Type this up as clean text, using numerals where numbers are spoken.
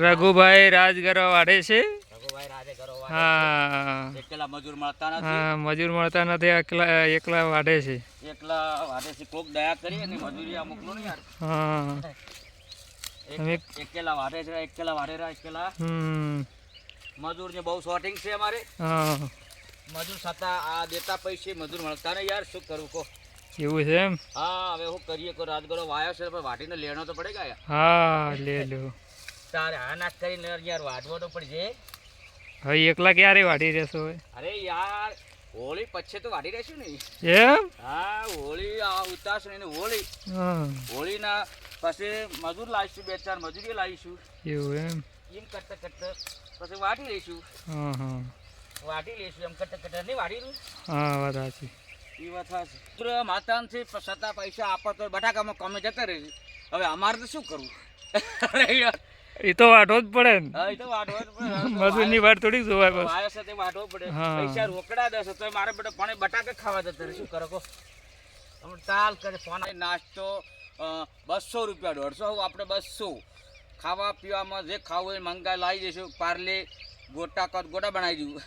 રઘુભાઈ રાજગરો વાડે છે. રઘુભાઈ રાજે કરો હા એકલા મજૂર મળતા નથી. હા મજૂર મળતા નથી, એકલા વાડે છે. એકલા વાડે છે. કોક દયા કરી અને મજૂરી આ મોકલો ને યાર. હા એકલા વાડે છે, એકલા વાડેરા એકલા. મજૂર ને બહુ શોર્ટિંગ છે અમારે. હા મજૂર છતાં આ દેતા પૈસે મજૂર મળતા ને યાર, શું કરવું કો. એવું છે એમ. હા હવે હું કરીએ, કો રાજગરો વાયો છે પણ વાટીને લેણો તો પડે યાર. હા લે લો. તારે હા નાખ કરીને યાર વાટવો તો પડશે. હવે એકલા ક્યારે વાડી રહેશો? અરે યાર હોળી પછી તો વાટી રહેશું ને. એમ? હા હોળી ઉતારશું ને હોળી. હોળીના પછી મજૂર લાવીશું, 2-4 મજૂરી લાવીશું. એવું એમ કરતા કરતા પછી વાટી લઈશું. વાટી લઈશું એમ કરતા કરતા નહીં વાટીનું. હા વાત સાચી. એ વાત સાચી. માતાથી છતાં પૈસા આપો તો બટાકામાં કમે જતા રહેશે. હવે અમારે તો શું કરવું? એ તો વાટવો જ પડે ને. હા એ તો વાટવો જ પડે. મજૂરની વાટ થોડી જોવાય બસ. વાયો સાથે વાટવો પડે. પૈસા રોકડા દેશે તો મારે પણ બટાકા ખાવા જતા રહે. શું કરો કહો? તાલ કરે ફોન નાસ્તો 200 રૂપિયા 150, આપણે 200. ખાવા પીવામાં જે ખાવું એ મંગાઈ લાવી દઈશું. પાર્લે ગોટા બનાવી દઉં.